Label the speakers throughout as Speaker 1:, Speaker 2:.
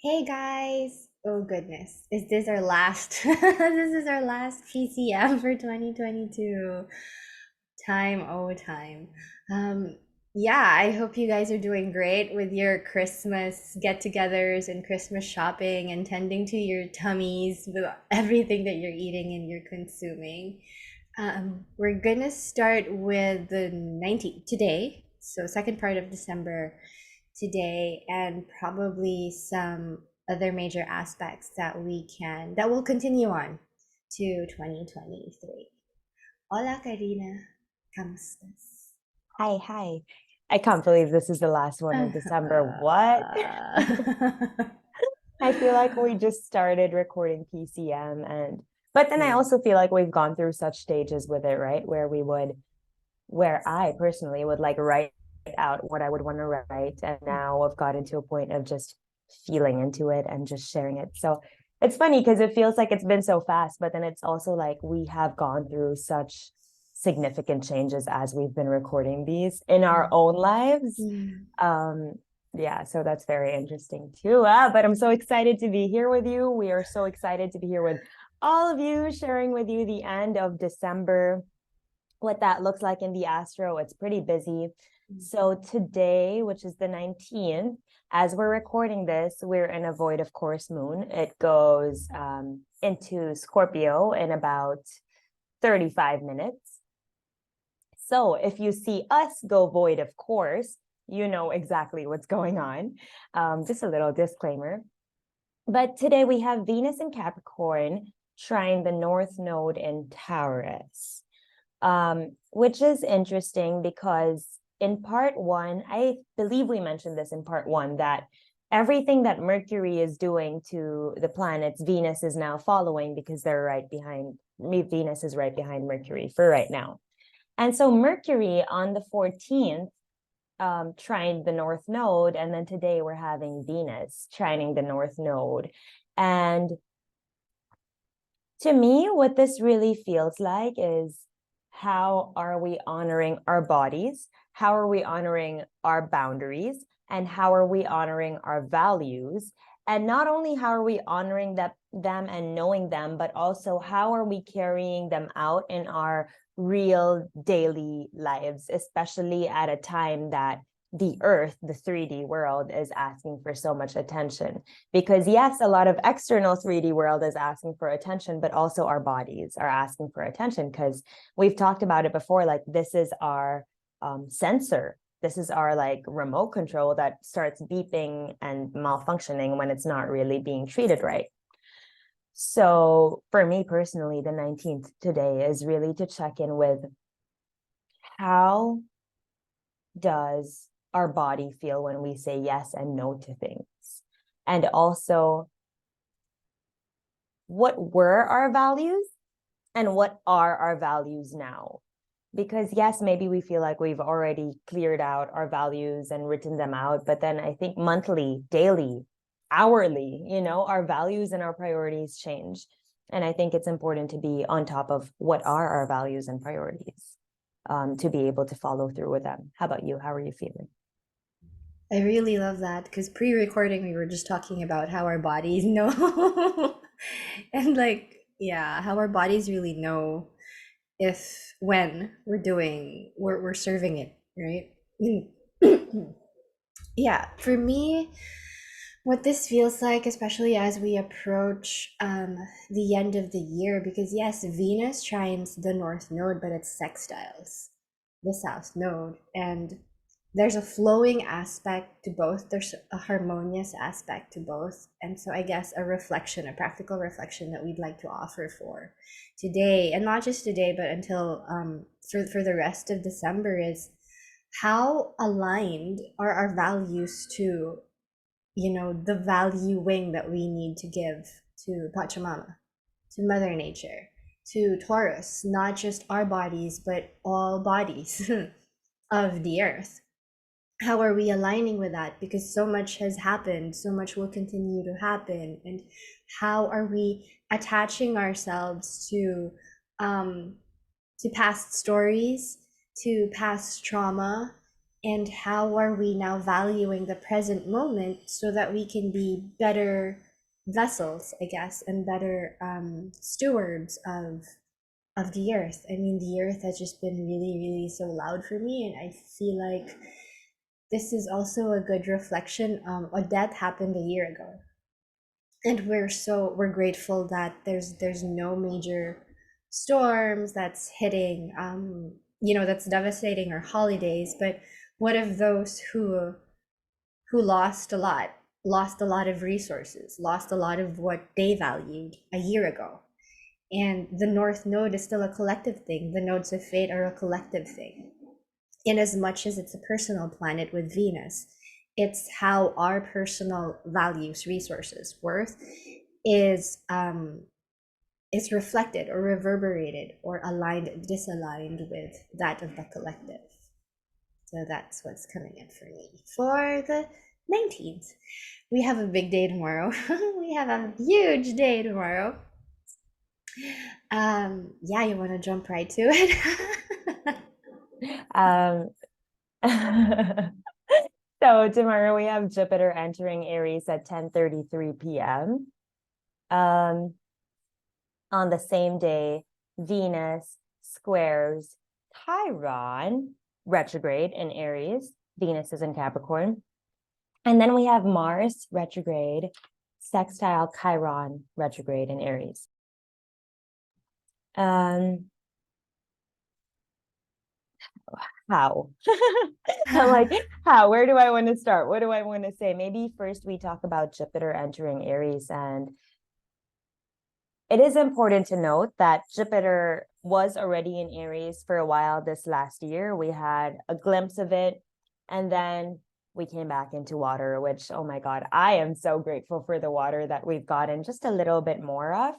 Speaker 1: Hey guys! Oh goodness. Is this our last this is our last PCM for 2022. Time, oh time. Um yeah, I hope you guys are doing great with your Christmas get-togethers and Christmas shopping and tending to your tummies with everything that you're eating and you're consuming. We're gonna start with the 19th today, so second part of December today, and probably some other major aspects that will continue on to 2023. Hola, Karina. Kamustas?
Speaker 2: Hi, hi. I can't believe this is the last one of December. What? I feel like we just started recording PCM but then I
Speaker 1: Yeah.
Speaker 2: also feel like we've gone through such stages with it, right? Where I personally would like write out what I would want to write. And now I've gotten to a point of just feeling into it and just sharing it. So it's funny because it feels like it's been so fast, but then it's also like we have gone through such significant changes as we've been recording these in our own lives.
Speaker 1: Mm.
Speaker 2: Um, yeah, so that's very interesting too. But I'm so excited to be here with you. We are so excited to be here with all of you, sharing with you the end of December, what that looks like in the astro. It's pretty busy. So today, which is the 19th, as we're recording this, we're in a void of course moon. It goes into Scorpio in about 35 minutes. So if you see us go void of course, you know exactly what's going on. Just a little disclaimer. But today we have Venus in Capricorn trying the North Node in Taurus, which is interesting because in part one, I believe we mentioned this in part one, that everything that Mercury is doing to the planets, Venus is now following because they're right behind. Venus is right behind Mercury for right now. And so Mercury on the 14th trined the North Node, and then today we're having Venus trining the North Node. And to me, what this really feels like is, how are we honoring our bodies? How are we honoring our boundaries? And how are we honoring our values? And not only how are we honoring them and knowing them, but also how are we carrying them out in our real daily lives, especially at a time that the earth, the 3D world, is asking for so much attention. Because yes, a lot of external 3D world is asking for attention, but also our bodies are asking for attention, because we've talked about it before. Like, this is our sensor. This is our like remote control that starts beeping and malfunctioning when it's not really being treated right. So for me personally, the 19th today is really to check in with, how does our body feel when we say yes and no to things? And also, what were our values and what are our values now? Because yes, maybe we feel like we've already cleared out our values and written them out, but then I think monthly, daily, hourly, our values and our priorities change. And I think it's important to be on top of what are our values and priorities, to be able to follow through with them. How about you? How are you feeling?
Speaker 1: I really love that because pre-recording we were just talking about how our bodies know and yeah, how our bodies really know if when we're serving it, right? Yeah, for me, what this feels like, especially as we approach the end of the year, because yes, Venus trines the North Node, but it's sextiles the South Node, and there's a flowing aspect to both. There's a harmonious aspect to both, and so I guess a practical reflection that we'd like to offer for today, and not just today, but until for the rest of December, is how aligned are our values to the valuing that we need to give to Pachamama, to Mother Nature, to Taurus, not just our bodies, but all bodies of the earth. How are we aligning with that? Because so much has happened, so much will continue to happen. And how are we attaching ourselves um, to past stories, to past trauma, and how are we now valuing the present moment so that we can be better vessels, I guess, and better stewards of the earth. I mean, the earth has just been really, really so loud for me, and I feel like this is also a good reflection. A death happened a year ago, and we're grateful that there's no major storms that's hitting, that's devastating our holidays. But what of those who lost a lot of resources, lost a lot of what they valued a year ago? And the North Node is still a collective thing. The nodes of fate are a collective thing. In as much as it's a personal planet with Venus, it's how our personal values, resources, worth is reflected or reverberated or aligned, disaligned with that of the collective. So that's what's coming in for me for the 19th. We have a big day tomorrow. We have a huge day tomorrow. Yeah, you want to jump right to it?
Speaker 2: Um, so tomorrow we have Jupiter entering Aries at 10:33 p.m. On the same day, Venus squares Chiron retrograde in Aries. Venus is in Capricorn. And then we have Mars retrograde, sextile Chiron retrograde in Aries. How? I'm like, how? Where do I want to start? What do I want to say? Maybe first we talk about Jupiter entering Aries. And it is important to note that Jupiter was already in Aries for a while this last year. We had a glimpse of it, and then we came back into water, which, oh my God, I am so grateful for the water that we've gotten just a little bit more of.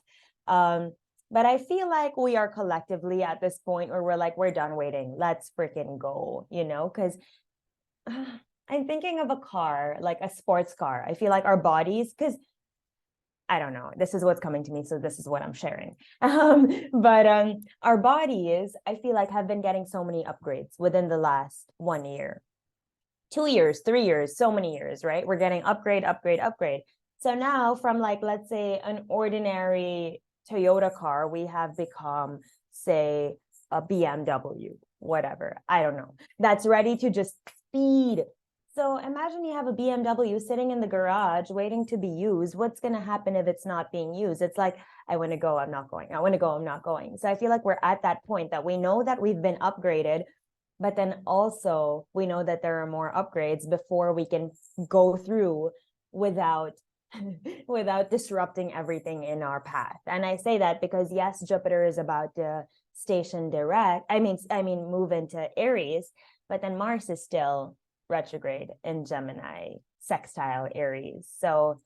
Speaker 2: But I feel like we are collectively at this point where we're like, we're done waiting. Let's freaking go, because I'm thinking of a car, like a sports car. I feel like our bodies, because I don't know, this is what's coming to me, so this is what I'm sharing. But our bodies, I feel like, have been getting so many upgrades within the last 1 year, 2 years, 3 years, so many years, right? We're getting upgrade, upgrade, upgrade. So now from, like, let's say an ordinary Toyota car, we have become, say, a BMW, whatever, I don't know, that's ready to just speed. So imagine you have a BMW sitting in the garage waiting to be used. What's going to happen if it's not being used? It's like, I want to go, I'm not going. I want to go, I'm not going. So I feel like we're at that point that we know that we've been upgraded, but then also we know that there are more upgrades before we can go through without without disrupting everything in our path. And I say that because yes, Jupiter is about to station direct. I mean move into Aries, but then Mars is still retrograde in Gemini, sextile Aries. So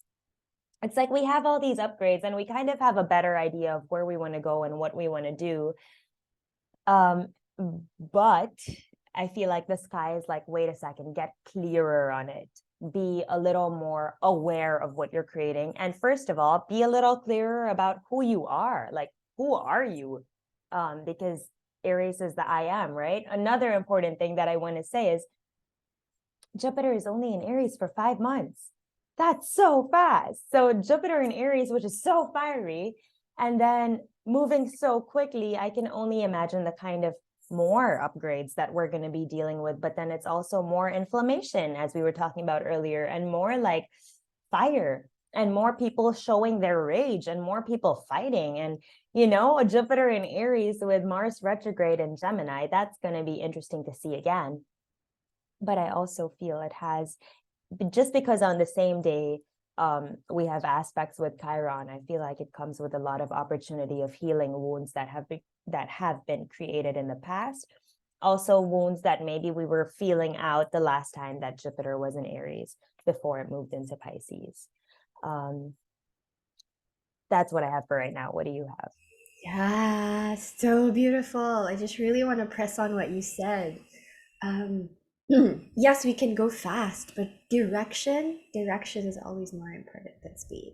Speaker 2: it's like we have all these upgrades and we kind of have a better idea of where we want to go and what we want to do. But I feel like the sky is like, wait a second, get clearer on it. Be a little more aware of what you're creating. And first of all, be a little clearer about who you are. Like, who are you? Because Aries is the I am, right? Another important thing that I want to say is Jupiter is only in Aries for 5 months. That's so fast. So Jupiter in Aries, which is so fiery, and then moving so quickly, I can only imagine the kind of more upgrades that we're going to be dealing with. But then it's also more inflammation, as we were talking about earlier, and more like fire, and more people showing their rage, and more people fighting. And a Jupiter in Aries with Mars retrograde in Gemini, that's going to be interesting to see again. But I also feel it has, just because on the same day we have aspects with Chiron, I feel like it comes with a lot of opportunity of healing wounds that have been created in the past. Also wounds that maybe we were feeling out the last time that Jupiter was in Aries before it moved into Pisces. That's what I have for right now. What do you have?
Speaker 1: Yeah, so beautiful. I just really want to press on what you said. Um, yes, we can go fast, but direction is always more important than speed.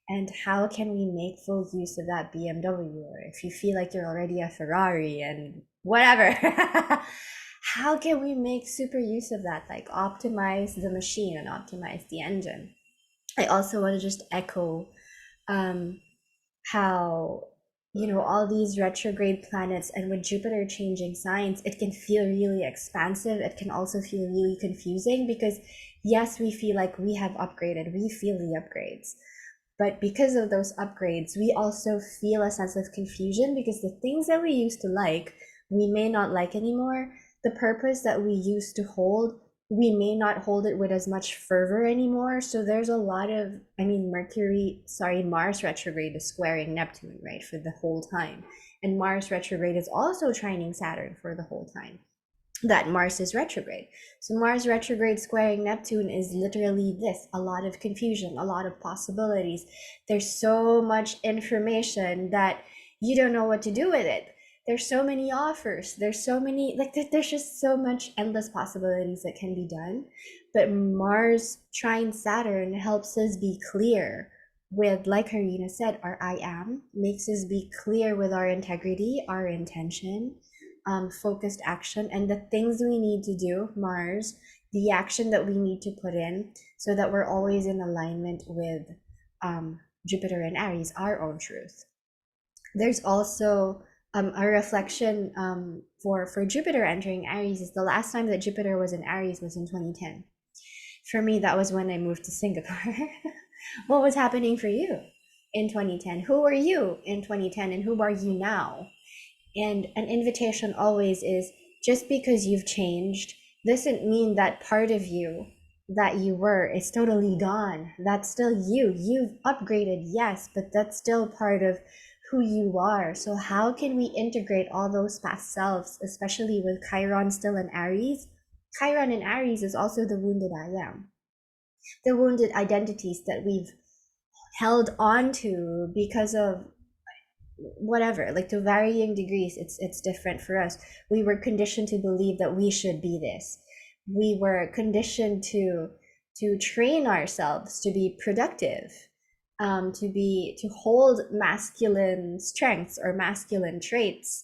Speaker 1: And how can we make full use of that BMW? Or if you feel like you're already a Ferrari and whatever, how can we make super use of that, like optimize the machine and optimize the engine. I also want to just echo um, how, all these retrograde planets, and with Jupiter changing signs, it can feel really expansive. It can also feel really confusing because, yes, we feel like we have upgraded, we feel the upgrades. But because of those upgrades, we also feel a sense of confusion because the things that we used to like, we may not like anymore. The purpose that we used to hold, we may not hold it with as much fervor anymore. So there's a lot of, Mars retrograde is squaring Neptune, right, for the whole time. And Mars retrograde is also trining Saturn for the whole time that Mars is retrograde. So Mars retrograde squaring Neptune is literally this, a lot of confusion, a lot of possibilities. There's so much information that you don't know what to do with it. There's so many offers. There's so many, like, there's just so much endless possibilities that can be done. But Mars trine Saturn helps us be clear with, like Harina said, our I am, makes us be clear with our integrity, our intention, focused action, and the things we need to do, Mars, the action that we need to put in so that we're always in alignment with Jupiter and Aries, our own truth. There's also a reflection for Jupiter entering Aries is the last time that Jupiter was in Aries was in 2010. For me, that was when I moved to Singapore. What was happening for you in 2010? Who were you in 2010 and who are you now? And an invitation always is, just because you've changed doesn't mean that part of you that you were is totally gone. That's still you. You've upgraded, yes, but that's still part of who you are. So how can we integrate all those past selves, especially with Chiron still in Aries? Chiron in Aries is also the wounded I am, the wounded identities that we've held on to because of whatever, like, to varying degrees, it's different for us. We were conditioned to believe that we should be this. We were conditioned to train ourselves to be productive, to hold masculine strengths or masculine traits,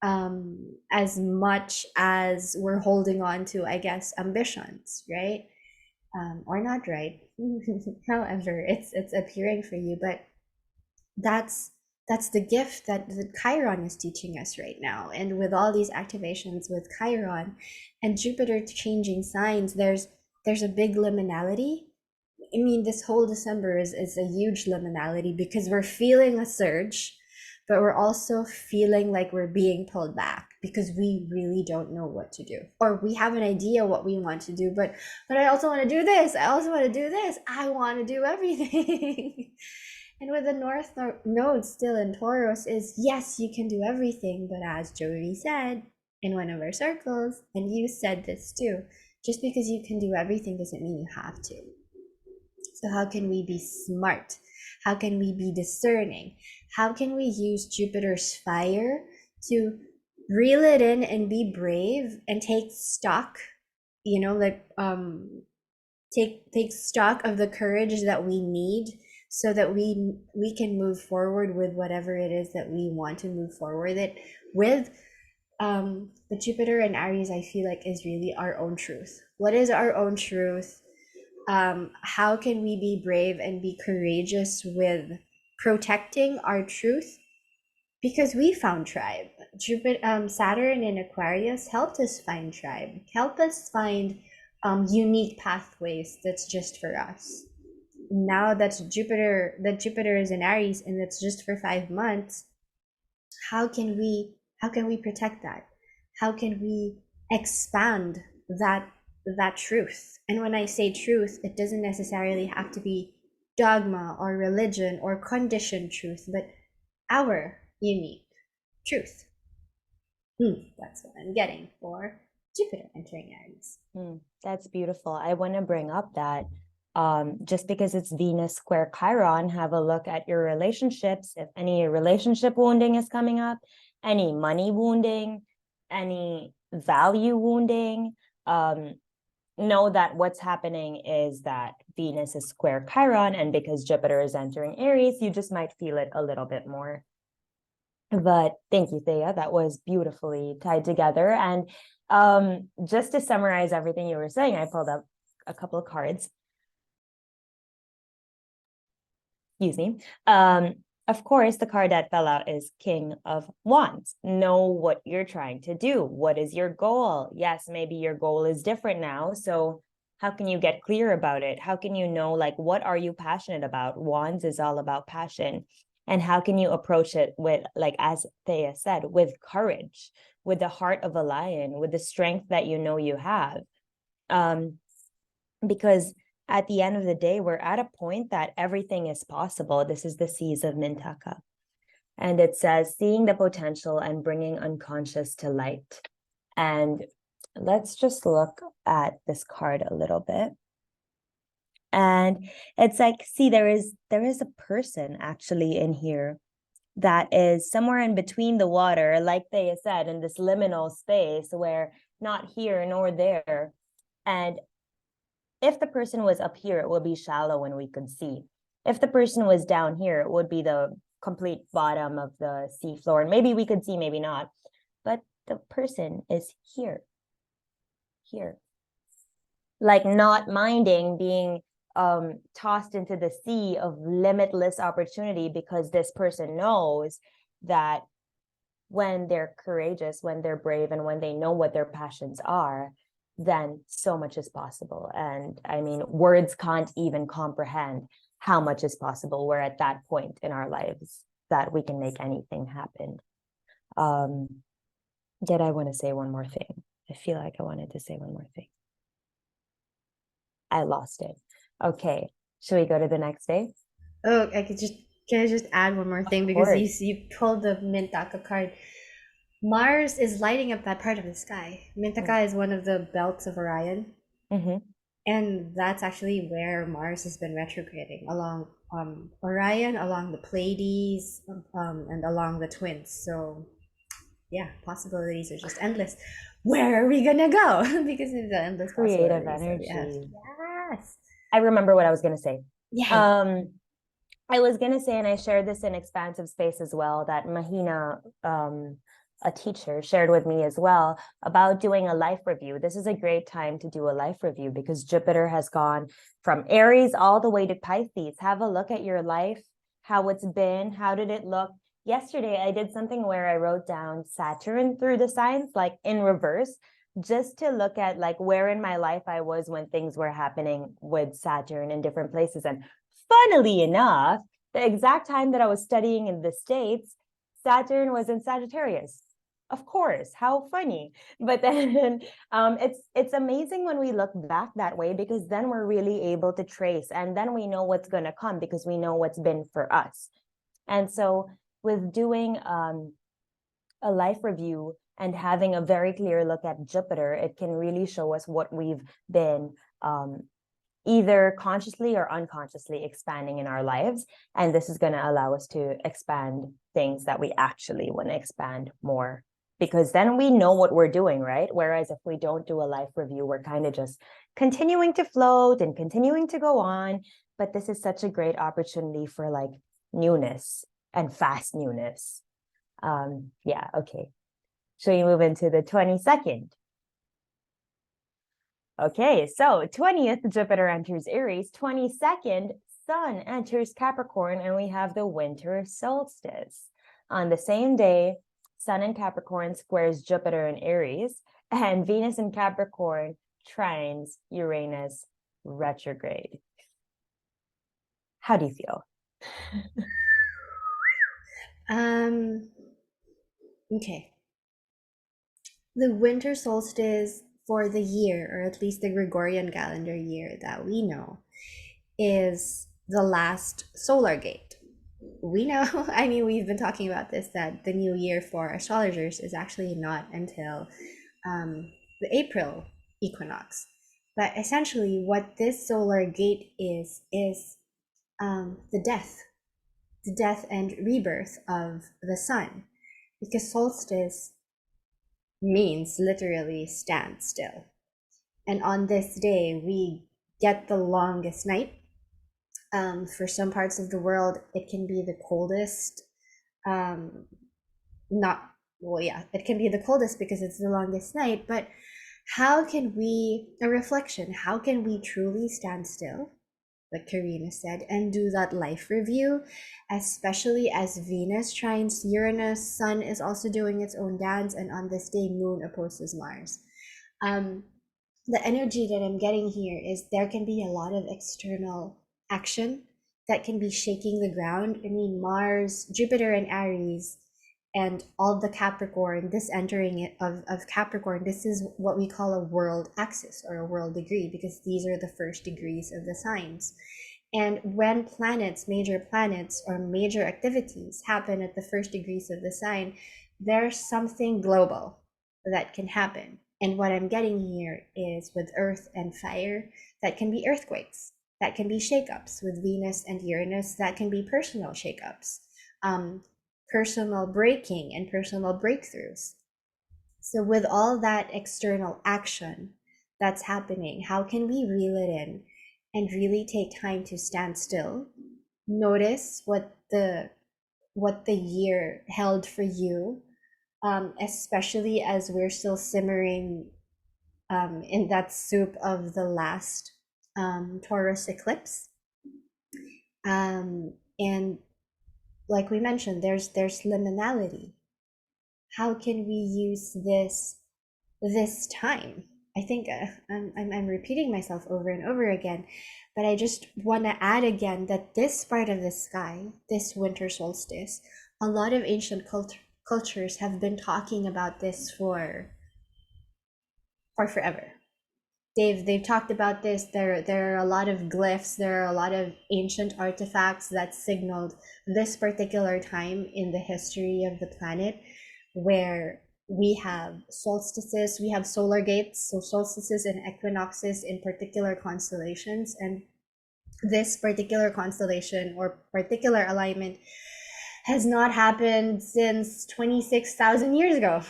Speaker 1: as much as we're holding on to, I guess, ambitions, right? Or not, right? However it's appearing for you, but that's that's the gift that Chiron is teaching us right now. And with all these activations with Chiron and Jupiter changing signs, there's a big liminality. I mean, this whole December is a huge liminality because we're feeling a surge, but we're also feeling like we're being pulled back because we really don't know what to do. Or we have an idea what we want to do, but I also want to do this. I also want to do this. I want to do everything. And with the North Node still in Taurus is, yes, you can do everything, but as Jody said in one of our circles, and you said this too, just because you can do everything doesn't mean you have to. So how can we be smart? How can we be discerning? How can we use Jupiter's fire to reel it in and be brave and take stock, take stock of the courage that we need so that we can move forward with whatever it is that we want to move forward it with. The Jupiter and Aries, I feel like, is really our own truth. What is our own truth? How can we be brave and be courageous with protecting our truth? Because we found tribe. Jupiter, Saturn in Aquarius helped us find tribe, helped us find unique pathways that's just for us. Now that Jupiter is in Aries and it's just for 5 months, how can we protect that? How can we expand that truth? And when I say truth, it doesn't necessarily have to be dogma or religion or conditioned truth, but our unique truth. That's what I'm getting for Jupiter entering Aries.
Speaker 2: That's beautiful. I want to bring up that just because it's Venus square Chiron, have a look at your relationships. If any relationship wounding is coming up, any money wounding, any value wounding, know that what's happening is that Venus is square Chiron, and because Jupiter is entering Aries, you just might feel it a little bit more. But thank you, Thea. That was beautifully tied together. And just to summarize everything you were saying, I pulled up a couple of cards. Excuse me. Of course, the card that fell out is King of Wands. Know what you're trying to do. What is your goal? Yes, maybe your goal is different now. So how can you get clear about it? How can you know, like, what are you passionate about? Wands is all about passion. And how can you approach it with, like, as Thea said, with courage, with the heart of a lion, with the strength that you know you have? Because at the end of the day, we're at a point that everything is possible. This is the Seas of Mintaka. And it says, seeing the potential and bringing unconscious to light. And let's just look at this card a little bit. And it's like, see, there is a person actually in here that is somewhere in between the water, like they said, in this liminal space where not here nor there. And if the person was up here, it would be shallow and we could see. If the person was down here, it would be the complete bottom of the sea floor. And maybe we could see, maybe not. But the person is here. Like not minding being tossed into the sea of limitless opportunity, because this person knows that when they're courageous, when they're brave, and when they know what their passions are, then so much is possible. And I mean, words can't even comprehend how much is possible. We're at that point in our lives that we can make anything happen. Did I want to say one more thing? I feel like I wanted to say one more thing. I lost it. Okay. Should we go to the next day?
Speaker 1: Oh, can I just add one more
Speaker 2: Of
Speaker 1: thing because
Speaker 2: course.
Speaker 1: you pulled the Mintaka card. Mars is lighting up that part of the sky. Mintaka is one of the belts of Orion,
Speaker 2: Mm-hmm.
Speaker 1: and that's actually where Mars has been retrograding along Orion, along the Pleiades, and along the Twins. So yeah, possibilities are just endless. Where are we gonna go? Because of the endless
Speaker 2: Creative
Speaker 1: possibilities that we have.
Speaker 2: energy.
Speaker 1: Yes.
Speaker 2: I remember what I was going to say.
Speaker 1: Yeah.
Speaker 2: Um, I was going to say, and I shared this in Expansive Space as well, that Mahina, a teacher, shared with me as well about doing a life review. This is a great time to do a life review because Jupiter has gone from Aries all the way to Pisces. Have a look at your life, how it's been, how did it look? Yesterday, I did something where I wrote down Saturn through the signs, like in reverse, just to look at like where in my life I was when things were happening with Saturn in different places. And funnily enough, the exact time that I was studying in the States, Saturn was in Sagittarius. Of course, how funny. But then it's amazing when we look back that way, because then we're really able to trace, and then we know what's going to come because we know what's been for us. And so with doing a life review and having a very clear look at Jupiter, it can really show us what we've been either consciously or unconsciously expanding in our lives. And this is going to allow us to expand things that we actually want to expand more, because then we know what we're doing, right? Whereas if we don't do a life review, we're kind of just continuing to float and continuing to go on. But this is such a great opportunity for like newness and fast newness. Yeah, okay. Shall we move into the 22nd? Okay, so 20th, Jupiter enters Aries. 22nd, Sun enters Capricorn, and we have the winter solstice. On the same day, Sun in Capricorn squares Jupiter in Aries, and Venus in Capricorn trines Uranus retrograde. How do you feel?
Speaker 1: Okay. The winter solstice for the year, or at least the Gregorian calendar year that we know, is the last solar gate. We know, I mean, we've been talking about this, that the new year for astrologers is actually not until the April equinox. But essentially, what this solar gate is the death and rebirth of the sun, because solstice means literally stand still. And on this day, we get the longest night. For some parts of the world, it can be the coldest not, well, yeah, it can be the coldest because it's the longest night, but how can we, a reflection, how can we truly stand still, like Karina said, and do that life review, especially as Venus trines Uranus, Sun is also doing its own dance, and on this day, Moon opposes Mars. Um, the energy that I'm getting here is there can be a lot of external action that can be shaking the ground. I mean, Mars, Jupiter, and Aries, and all the Capricorn, this entering it of Capricorn, this is what we call a world axis or a world degree, because these are the first degrees of the signs. And when planets, major planets, or major activities happen at the first degrees of the sign, there's something global that can happen. And what I'm getting here is with earth and fire, that can be earthquakes, that can be shakeups with Venus and Uranus, that can be personal shakeups, personal breaking and personal breakthroughs. So, with all that external action that's happening, how can we reel it in and really take time to stand still, notice what the year held for you, especially as we're still simmering in that soup of the last Taurus eclipse. And like we mentioned, there's liminality. How can we use this time? I think I'm repeating myself over and over again, but I just want to add again that this part of the sky, this winter solstice, a lot of ancient cultures have been talking about this for forever. They've talked about this. There are a lot of glyphs, there are a lot of ancient artifacts that signaled this particular time in the history of the planet, where we have solstices, we have solar gates, so solstices and equinoxes in particular constellations. And this particular constellation or particular alignment has not happened since 26,000 years ago.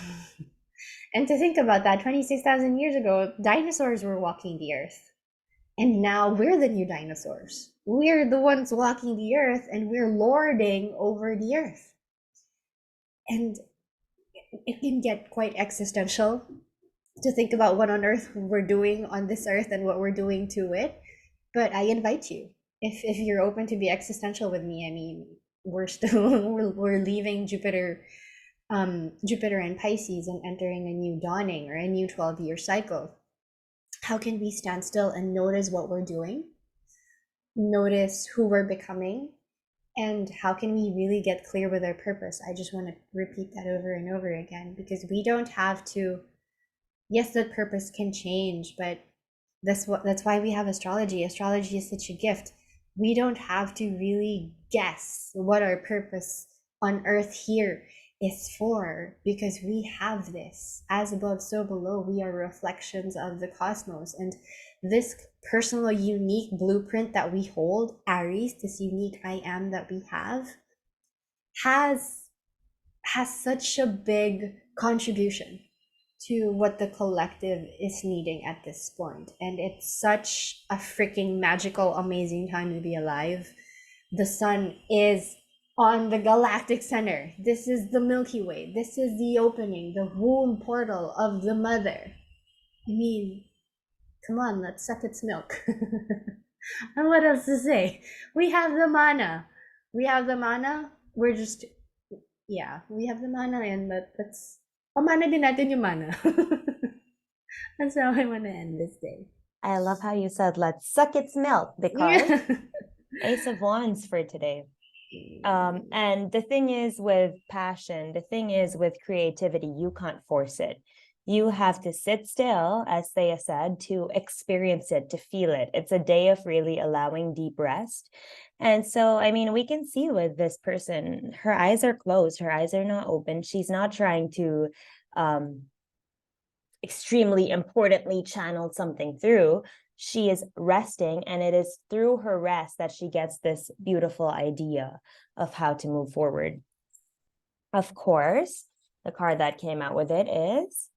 Speaker 1: And to think about that, 26,000 years ago, dinosaurs were walking the earth. And now we're the new dinosaurs. We're the ones walking the earth and we're lording over the earth. And it can get quite existential to think about what on earth we're doing on this earth and what we're doing to it. But I invite you, if you're open to be existential with me, I mean, we're still we're leaving Jupiter and Pisces and entering a new dawning or a new 12-year cycle. How can we stand still and notice what we're doing, notice who we're becoming, and how can we really get clear with our purpose? I just want to repeat that over and over again, because we don't have to, yes, that purpose can change, but that's why we have astrology. Astrology is such a gift. We don't have to really guess what our purpose on earth here is for, because we have this. As above, so below. We are reflections of the cosmos. And this personal, unique blueprint that we hold, Aries, this unique I am that we have, has such a big contribution to what the collective is needing at this point. And it's such a freaking magical, amazing time to be alive. The sun is on the galactic center. This is the Milky Way. This is the opening, the womb portal of the mother. I mean, come on, let's suck its milk. And what else to say? We have the mana. We have the mana. We're just, yeah, we have the mana, and that's, pamana din natin yung mana. That's how I want to end this day.
Speaker 2: I love how you said, let's suck its milk, because Ace of Wands for today. And the thing is with passion, the thing is with creativity, you can't force it. You have to sit still, as Thea said, to experience it, to feel it. It's a day of really allowing deep rest. And so, I mean, we can see with this person, her eyes are closed, her eyes are not open. She's not trying to extremely importantly channel something through. She is resting, and it is through her rest that she gets this beautiful idea of how to move forward. Of course, the card that came out with it is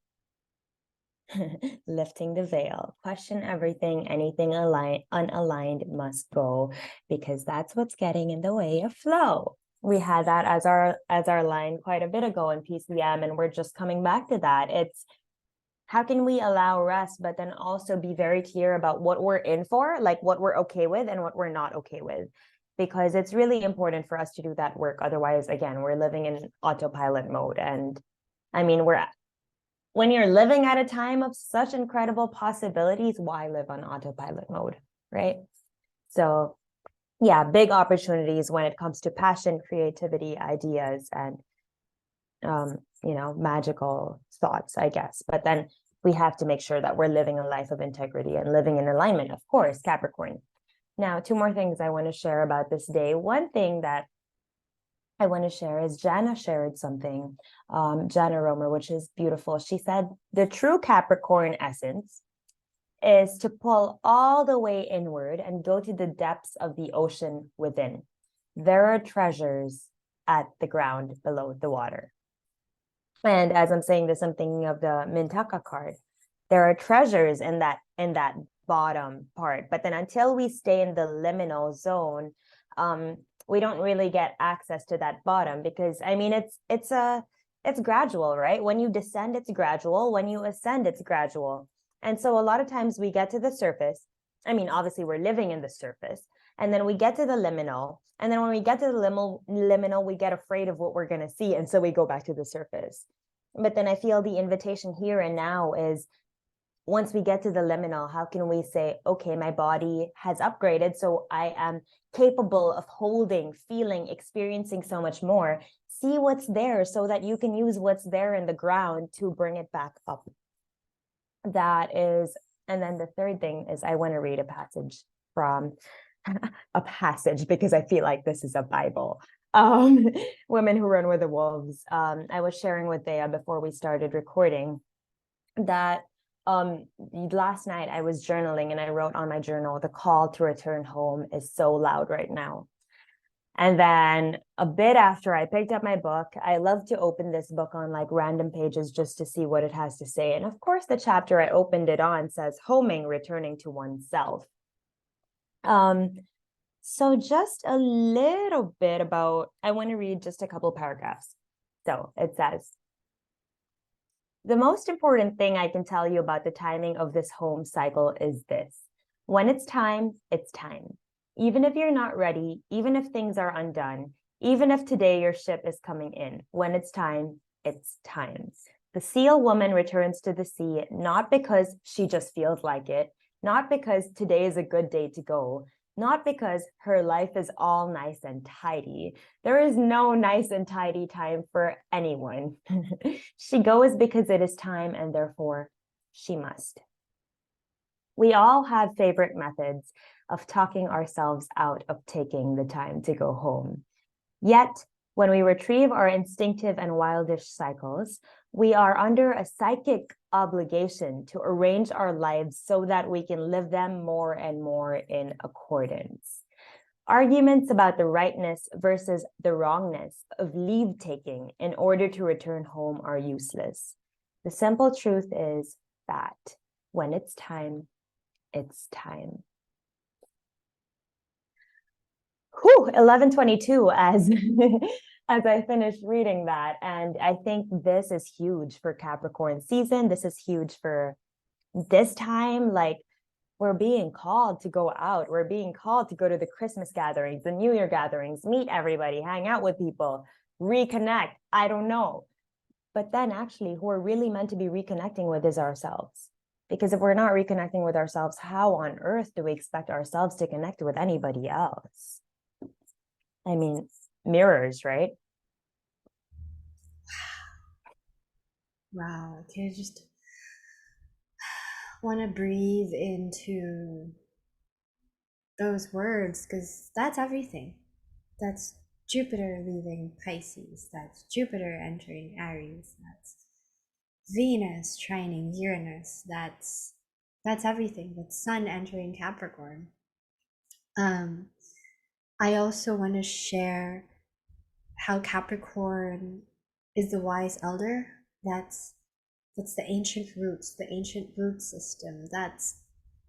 Speaker 2: lifting the veil. Question everything, anything unaligned must go, because that's what's getting in the way of flow. We had that as our line quite a bit ago in PCM, and we're just coming back to that. It's how can we allow rest, but then also be very clear about what we're in for, like what we're okay with and what we're not okay with. Because it's really important for us to do that work. Otherwise, again, we're living in autopilot mode. And I mean, when you're living at a time of such incredible possibilities, why live on autopilot mode, right? So, yeah, big opportunities when it comes to passion, creativity, ideas, and magical thoughts, I guess. But then we have to make sure that we're living a life of integrity and living in alignment, of course, Capricorn. Now, two more things I want to share about this day. One thing that I want to share is Jana shared something, Jana Romer, which is beautiful. She said, the true Capricorn essence is to pull all the way inward and go to the depths of the ocean within. There are treasures at the ground below the water. And as I'm saying this, I'm thinking of the Mintaka card. There are treasures in that bottom part, but then until we stay in the liminal zone, we don't really get access to that bottom, because I mean it's gradual, right? When you descend, it's gradual. When you ascend, it's gradual. And so a lot of times we get to the surface. I mean, obviously we're living in the surface, and then we get to the liminal. And then when we get to the liminal, we get afraid of what we're going to see. And so we go back to the surface. But then I feel the invitation here and now is, once we get to the liminal, how can we say, okay, my body has upgraded, so I am capable of holding, feeling, experiencing so much more. See what's there so that you can use what's there in the ground to bring it back up. That is, and then the third thing is I want to read a passage from a passage, because I feel like this is a Bible. Women Who Run with the Wolves. I was sharing with Thea before we started recording that last night I was journaling, and I wrote on my journal, the call to return home is so loud right now. And then a bit after I picked up my book, I love to open this book on like random pages just to see what it has to say. And of course, the chapter I opened it on says homing, returning to oneself. So just a little bit about, I want to read just a couple paragraphs. So it says, the most important thing I can tell you about the timing of this home cycle is this. When it's time, it's time. Even if you're not ready, even if things are undone, even if today your ship is coming in, when it's time, it's time. The seal woman returns to the sea, not because she just feels like it, not because today is a good day to go, not because her life is all nice and tidy. There is no nice and tidy time for anyone. She goes because it is time, and therefore she must. We all have favorite methods of talking ourselves out of taking the time to go home. Yet, when we retrieve our instinctive and wildish cycles, we are under a psychic obligation to arrange our lives so that we can live them more and more in accordance. Arguments about the rightness versus the wrongness of leave taking in order to return home are useless. The simple truth is that when it's time, it's time. 11:22 as as I finished reading that. And I think this is huge for Capricorn season. This is huge for this time. Like, we're being called to go out. We're being called to go to the Christmas gatherings, the New Year gatherings, meet everybody, hang out with people, reconnect. I don't know. But then actually who we're really meant to be reconnecting with is ourselves. Because if we're not reconnecting with ourselves, how on earth do we expect ourselves to connect with anybody else? I mean, mirrors, right?
Speaker 1: Wow, okay, I just want to breathe into those words because that's everything. That's Jupiter leaving Pisces, that's Jupiter entering Aries, that's Venus trining Uranus, that's everything. That's Sun entering Capricorn. I also want to share how Capricorn is the wise elder. That's the ancient roots, the ancient root system. That's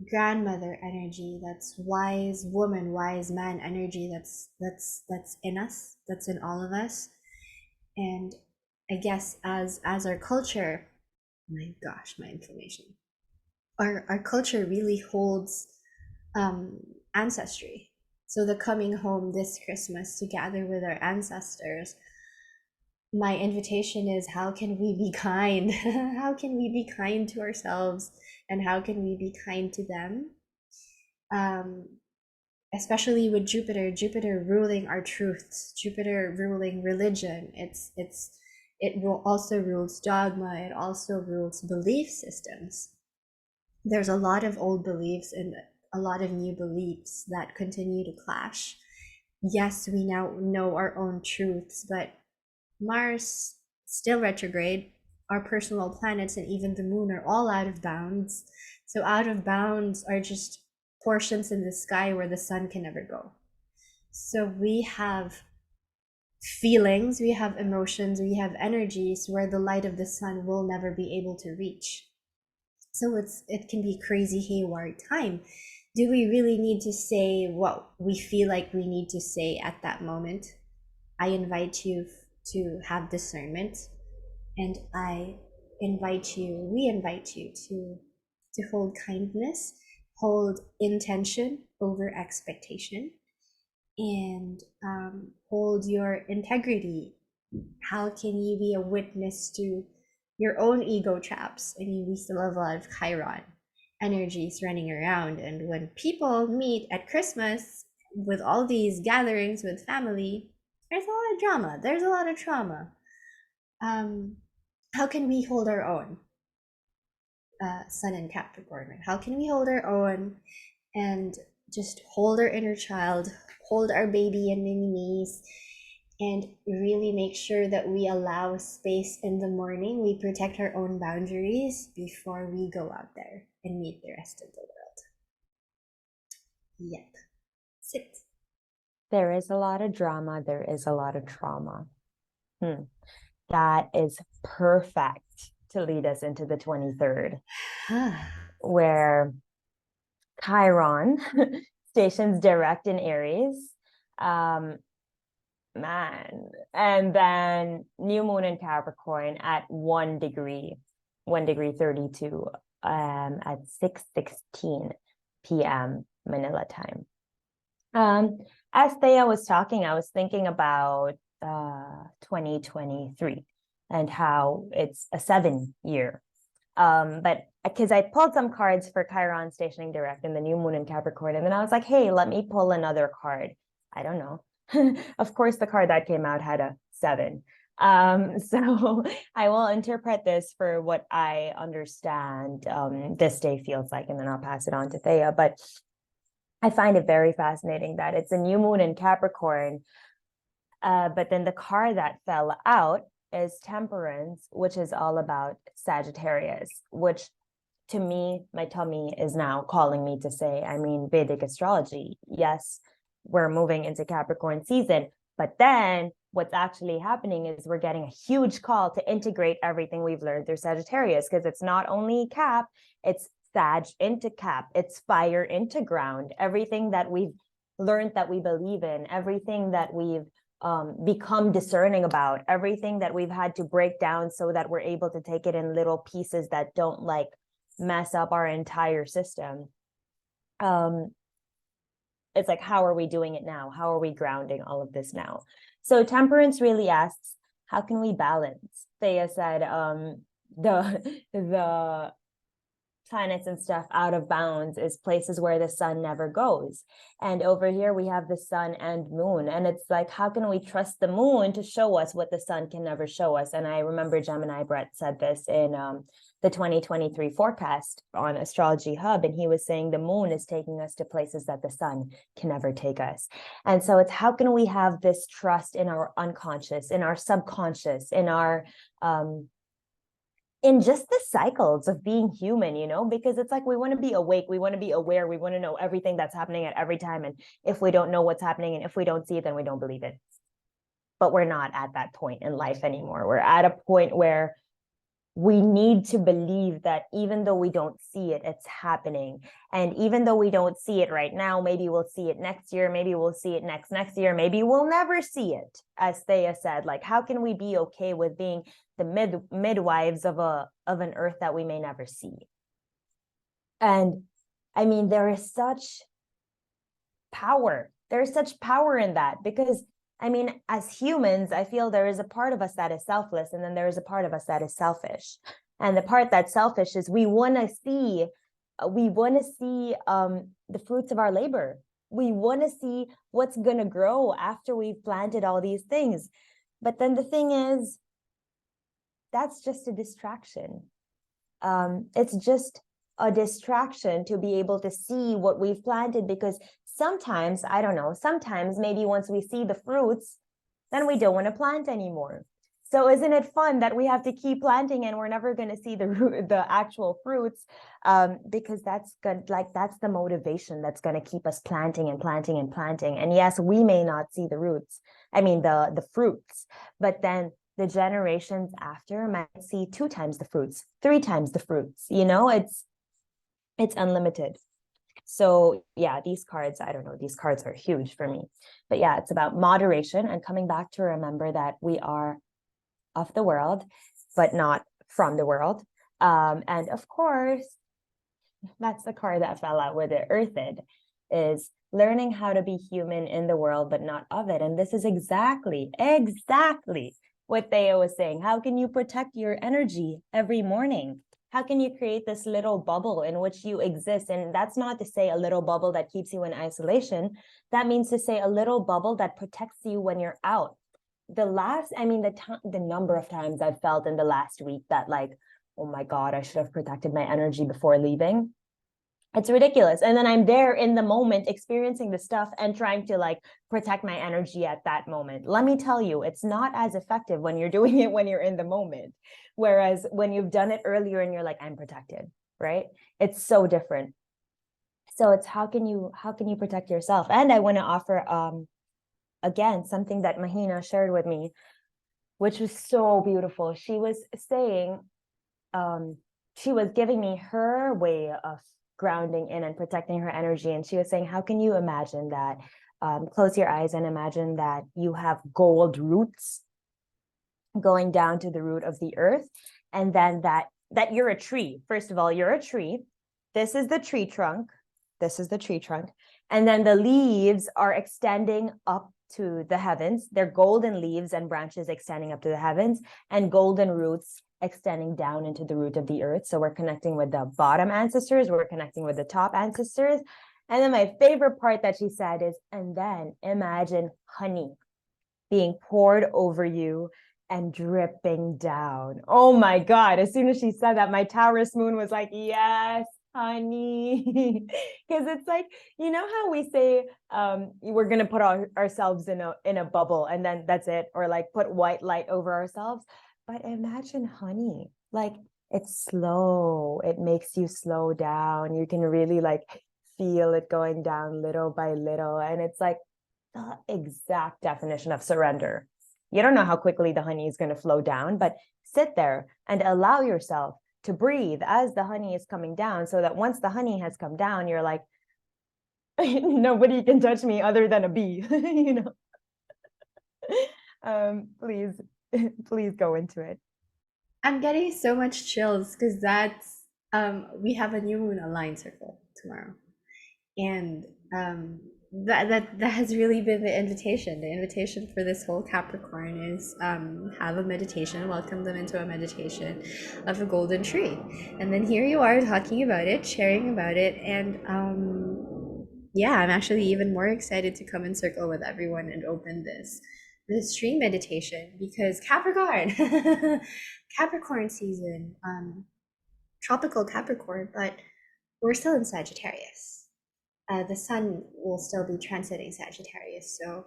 Speaker 1: grandmother energy, that's wise woman, wise man energy, that's in us, that's in all of us. And I guess as our culture, my gosh, my inflammation, our culture really holds um ancestry. So the coming home this Christmas to gather with our ancestors, my invitation is, how can we be kind? How can we be kind to ourselves, and how can we be kind to them? um Especially with Jupiter ruling our truths, Jupiter ruling religion. It will also rules dogma, it also rules belief systems. There's a lot of old beliefs and a lot of new beliefs that continue to clash. Yes, we now know our own truths, but Mars still retrograde, our personal planets, and even the moon are all out of bounds. So out of bounds are just portions in the sky where the sun can never go. So we have feelings, we have emotions, we have energies where the light of the sun will never be able to reach. So it can be crazy haywire time. Do we really need to say what we feel like we need to say at that moment? I invite you to have discernment, and we invite you to hold kindness, hold intention over expectation, and hold your integrity. How can you be a witness to your own ego traps? I mean, we still have a lot of Chiron energies running around, and when people meet at Christmas with all these gatherings with family, there's a lot of drama, there's a lot of trauma. um how can we hold our own, Sun and Capricorn? How can we hold our own and just hold our inner child, hold our baby and mini me's, and really make sure that we allow space in the morning, we protect our own boundaries before we go out there and meet the rest of the world. Yep. Sit.
Speaker 2: There is a lot of drama. There is a lot of trauma. That is perfect to lead us into the 23rd, where Chiron stations direct in Aries. Man. And then new moon in Capricorn at 1 degree 32 at 6:16 p.m. Manila time. As Thea was talking, I was thinking about 2023 and how it's a 7-year. But because I pulled some cards for Chiron stationing direct and the new moon in Capricorn, and then I was like, hey, let me pull another card. I don't know. Of course, the card that came out had a 7. So I will interpret this for what I understand this day feels like, and then I'll pass it on to Thea. But I find it very fascinating that it's a new moon in Capricorn, but then the card that fell out is Temperance, which is all about Sagittarius, which to me, my tummy is now calling me to say, I mean, Vedic astrology, yes, we're moving into Capricorn season, but then what's actually happening is we're getting a huge call to integrate everything we've learned through Sagittarius, because it's not only Cap, it's Sag into Cap, it's fire into ground, everything that we've learned that we believe in, everything that we've become discerning about, everything that we've had to break down so that we're able to take it in little pieces that don't like mess up our entire system. It's like, how are we doing it now? How are we grounding all of this now? So Temperance really asks, how can we balance? Thea said the planets and stuff out of bounds is places where the sun never goes. And over here we have the sun and moon. And it's like, how can we trust the moon to show us what the sun can never show us? And I remember Gemini Brett said this in the 2023 forecast on Astrology Hub. And he was saying the moon is taking us to places that the sun can never take us. And so it's, how can we have this trust in our unconscious, in our subconscious, in our in just the cycles of being human, you know, because it's like we want to be awake, we want to be aware, we want to know everything that's happening at every time. And if we don't know what's happening and if we don't see it, then we don't believe it. But we're not at that point in life anymore. We're at a point where we need to believe that even though we don't see it, it's happening. And even though we don't see it right now, maybe we'll see it next year, maybe we'll see it next year, maybe we'll never see it. As Thea said, like, how can we be okay with being the midwives of an earth that we may never see? And I mean, there is such power. There's such power in that, because I mean, as humans, I feel there is a part of us that is selfless, and then there is a part of us that is selfish. And the part that's selfish is we want to see the fruits of our labor. We want to see what's going to grow after we've planted all these things. But then the thing is, that's just a distraction. It's just a distraction to be able to see what we've planted, because sometimes, I don't know, sometimes maybe once we see the fruits, then we don't want to plant anymore. So isn't it fun that we have to keep planting and we're never going to see the actual fruits? Because that's good, like that's the motivation that's going to keep us planting and planting and planting. And yes, we may not see the roots, I mean the fruits, but then the generations after might see 2 times the fruits, 3 times the fruits. It's unlimited. So yeah, these cards, I don't know, these cards are huge for me. But yeah, it's about moderation and coming back to remember that we are of the world, but not from the world. And of course, that's the card that fell out with it, Earthed, is learning how to be human in the world, but not of it. And this is exactly what Thea was saying. How can you protect your energy every morning? How can you create this little bubble in which you exist? And that's not to say a little bubble that keeps you in isolation. That means to say a little bubble that protects you when you're out. The number of times I've felt in the last week that, like, oh my God, I should have protected my energy before leaving. It's ridiculous. And then I'm there in the moment experiencing the stuff and trying to like protect my energy at that moment. Let me tell you, it's not as effective when you're doing it when you're in the moment. Whereas when you've done it earlier and you're like, I'm protected, right? It's so different. So it's how can you protect yourself? And I want to offer again something that Mahina shared with me, which was so beautiful. She was saying, she was giving me her way of grounding in and protecting her energy. And she was saying, how can you imagine that? Close your eyes and imagine that you have gold roots going down to the root of the earth. And then that you're a tree. First of all, you're a tree. This is the tree trunk. This is the tree trunk. And then the leaves are extending up to the heavens. They're golden leaves and branches extending up to the heavens, and golden roots extending down into the root of the earth. So we're connecting with the bottom ancestors, we're connecting with the top ancestors. And then my favorite part that she said is, and then imagine honey being poured over you and dripping down. Oh my God. As soon as she said that, my Taurus moon was like, yes, honey. Because it's like, you know how we say we're gonna put ourselves in a bubble and then that's it, or like put white light over ourselves. But imagine honey, like it's slow, it makes you slow down. You can really like feel it going down little by little, and it's like the exact definition of surrender. You don't know how quickly the honey is going to flow down, but sit there and allow yourself to breathe as the honey is coming down, so that once the honey has come down, you're like, nobody can touch me other than a bee, please, please go into it.
Speaker 1: I'm getting so much chills because that's we have a new moon aligned circle tomorrow. And that has really been the invitation. The invitation for this whole Capricorn is have a meditation, welcome them into a meditation of a golden tree. And then here you are talking about it, sharing about it, and yeah, I'm actually even more excited to come in circle with everyone and open this tree meditation because Capricorn, Capricorn season, tropical Capricorn, but we're still in Sagittarius. The sun will still be transiting Sagittarius. So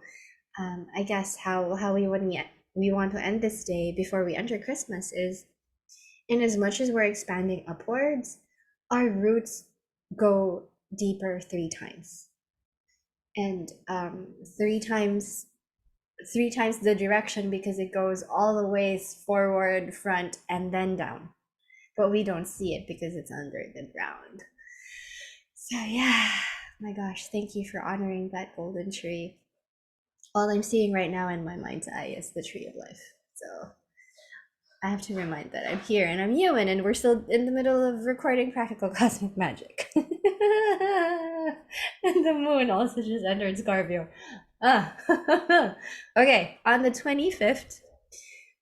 Speaker 1: I guess how we want to end this day before we enter Christmas is, in as much as we're expanding upwards, our roots go deeper 3 times, and 3 times the direction, because it goes all the ways forward, front, and then down. but we don't see it because it's under the ground. So yeah, my gosh, thank you for honoring that golden tree. All I'm seeing right now in my mind's eye is the tree of life. So I have to remind that I'm here and I'm human and we're still in the middle of recording Practical Cosmic Magic. And the moon also just entered Scorpio. Ah. Okay, on the 25th,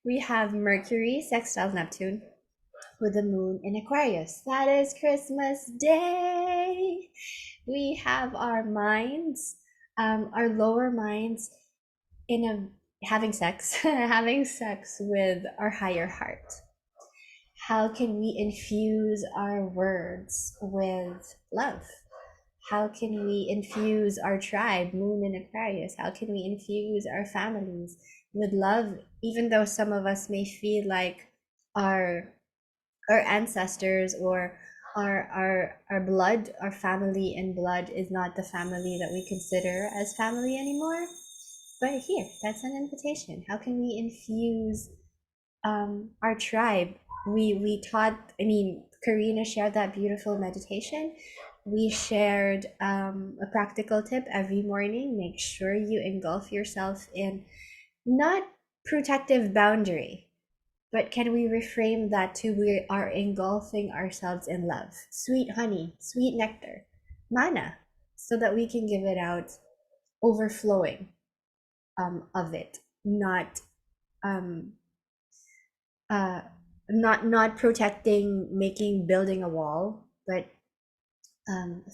Speaker 1: we have Mercury sextile Neptune with the moon in Aquarius. That is Christmas Day. We have our minds, our lower minds, in a having sex, having sex with our higher heart. How can we infuse our words with love? How can we infuse our tribe, moon in Aquarius? How can we infuse our families with love, even though some of us may feel like our our ancestors or our blood, our family in blood is not the family that we consider as family anymore. But here, that's an invitation. How can we infuse our tribe? We taught. I mean, Karina shared that beautiful meditation. We shared a practical tip every morning. Make sure you engulf yourself in not protective boundary, but can we reframe that to we are engulfing ourselves in love, sweet honey, sweet nectar, mana, so that we can give it out, overflowing of it, not um, uh, not protecting, making, building a wall, but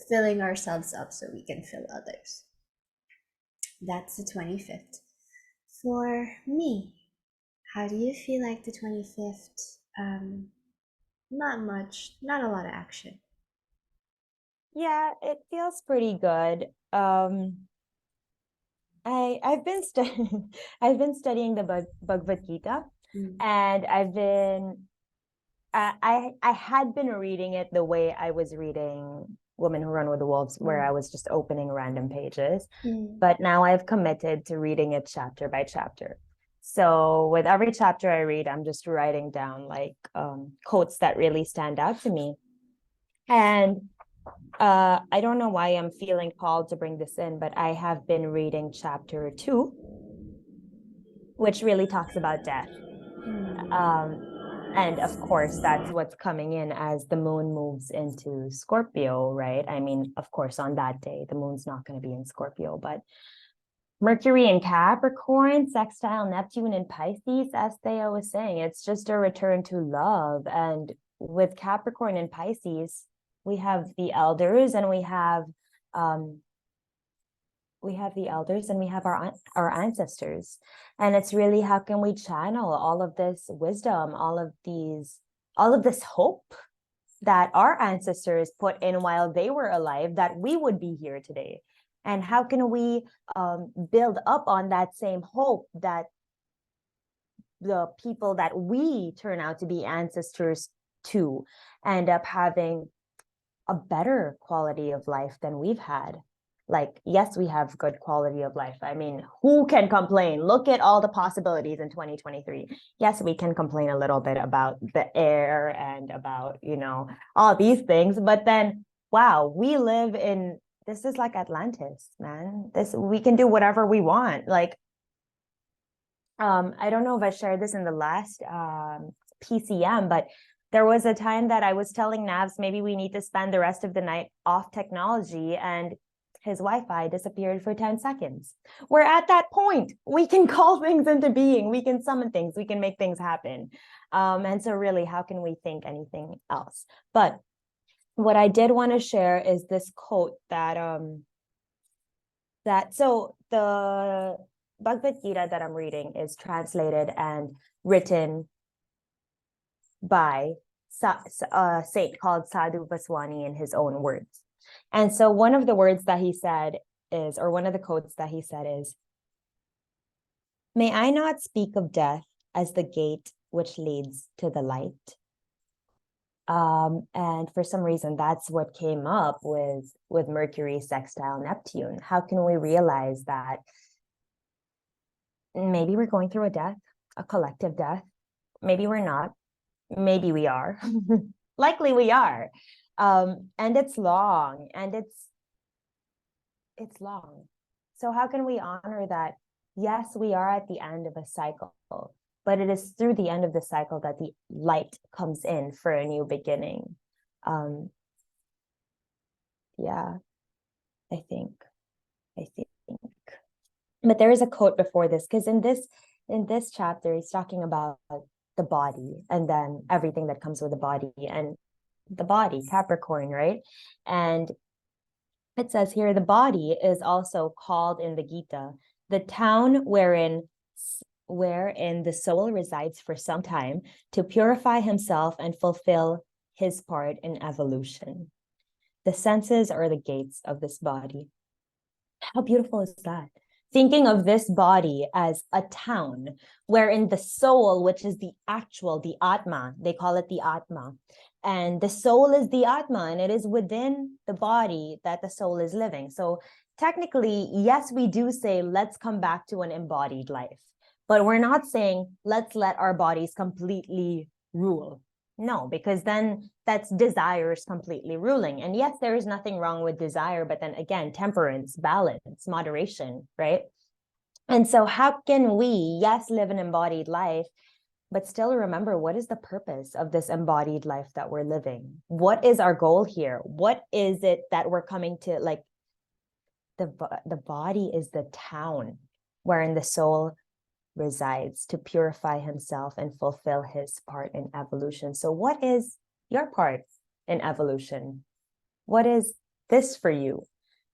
Speaker 1: filling ourselves up so we can fill others. That's the 25th. For me, how do you feel like the 25th? Not much, not a lot of action.
Speaker 2: Yeah, it feels pretty good. I've been I've been studying the Bhagavad Gita,
Speaker 1: Mm.
Speaker 2: and I had been reading it the way I was reading Women Who Run with the Wolves, where I
Speaker 1: Mm.
Speaker 2: was just opening random pages.
Speaker 1: Mm.
Speaker 2: But now I've committed to reading it chapter by chapter. So with every chapter I read, I'm just writing down like quotes that really stand out to me. And I don't know why I'm feeling called to bring this in, but I have been reading chapter 2, which really talks about death. Um, and of course, that's what's coming in as the moon moves into Scorpio, right? I mean, of course, on that day, the moon's not going to be in Scorpio, but Mercury in Capricorn, sextile Neptune in Pisces, as Thea was saying, it's just a return to love. And with Capricorn and Pisces, we have the elders and um, we have the elders and we have our ancestors, and it's really how can we channel all of this wisdom, all of this hope that our ancestors put in while they were alive, that we would be here today, and how can we build up on that same hope that the people that we turn out to be ancestors to end up having a better quality of life than we've had. Like, yes, we have good quality of life. I mean, who can complain? Look at all the possibilities in 2023. Yes, we can complain a little bit about the air and about, all these things, but then, wow, we live in, this is like Atlantis, man. We can do whatever we want. Like, I don't know if I shared this in the last PCM, but there was a time that I was telling Navs maybe we need to spend the rest of the night off technology, and his Wi-Fi disappeared for 10 seconds. We're at that point. We can call things into being. We can summon things. We can make things happen. And so really, how can we think anything else? But what I did want to share is this quote so the Bhagavad Gita that I'm reading is translated and written by a saint called Sadhu Vaswani in his own words. And so one of the words that he said is, or one of the quotes that he said is, "May I not speak of death as the gate which leads to the light." And for some reason, that's what came up with Mercury sextile Neptune. How can we realize that maybe we're going through a death, a collective death? Maybe we're not. Maybe we are. Likely we are. And it's long, and it's long. So how can we honor that? Yes, we are at the end of a cycle, but it is through the end of the cycle that the light comes in for a new beginning. Um, yeah, I think. I think. But there is a quote before this, because in this chapter, he's talking about the body and then everything that comes with the body, and the body, Capricorn, right? And it says here, the body is also called in the Gita the town wherein the soul resides for some time to purify himself and fulfill his part in evolution. The senses are the gates of this body. How beautiful is that? Thinking of this body as a town wherein the soul, which is the actual, the Atma, they call it the Atma. And the soul is the Atma, and it is within the body that the soul is living. So technically, yes, we do say, let's come back to an embodied life. But we're not saying, let's let our bodies completely rule. No, because then that's desires completely ruling. And yes, there is nothing wrong with desire, but then again, temperance, balance, moderation, right? And so, how can we, yes, live an embodied life, but still remember what is the purpose of this embodied life that we're living? What is our goal here? What is it that we're coming to? Like, the body is the town wherein the soul resides to purify himself and fulfill his part in evolution. So, what is your part in evolution? What is this for you?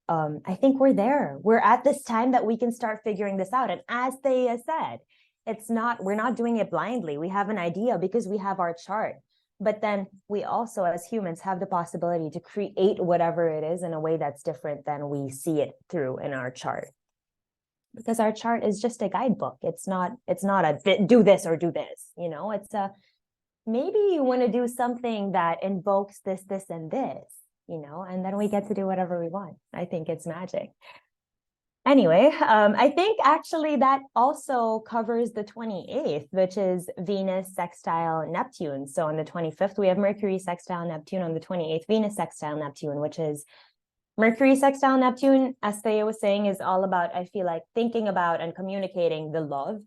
Speaker 2: I think we're there. We're at this time that we can start figuring this out. And as Thea said, we're not doing it blindly. We have an idea because we have our chart. But then we also, as humans, have the possibility to create whatever it is in a way that's different than we see it through in our chart, because our chart is just a guidebook. It's not a do this or do this, it's a, maybe you want to do something that invokes this and this, and then we get to do whatever we want. I think it's magic. Anyway, I think actually that also covers the 28th, which is Venus sextile Neptune. So on the 25th, we have Mercury sextile Neptune. On the 28th, Venus sextile Neptune, which is Mercury sextile Neptune, as Thea was saying, is all about, I feel like, thinking about and communicating the love.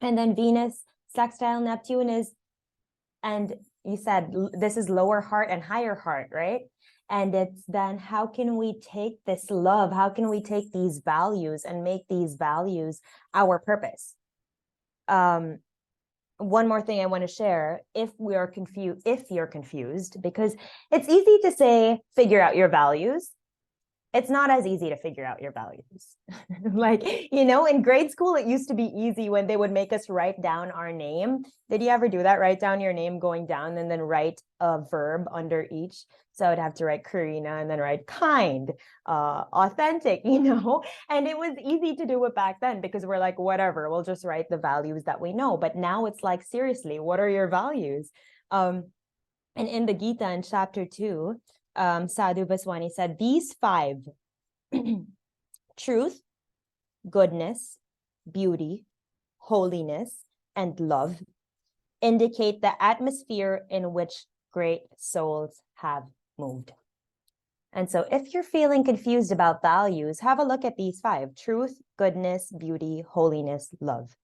Speaker 2: And then Venus sextile Neptune is, and you said this is lower heart and higher heart, right? And it's then, how can we take this love? How can we take these values and make these values our purpose? One more thing I want to share, if you're confused, because it's easy to say, figure out your values. It's not as easy to figure out your values. Like, in grade school, it used to be easy when they would make us write down our name. Did you ever do that? Write down your name going down and then write a verb under each. So I'd have to write Karina and then write kind, authentic, and it was easy to do it back then because we're like, whatever, we'll just write the values that we know. But now it's like, seriously, what are your values? And in the Gita in chapter 2, Sadhu Vaswani said, these 5, truth, goodness, beauty, holiness, and love, indicate the atmosphere in which great souls have moved. And so if you're feeling confused about values, have a look at these 5: truth, goodness, beauty, holiness, love.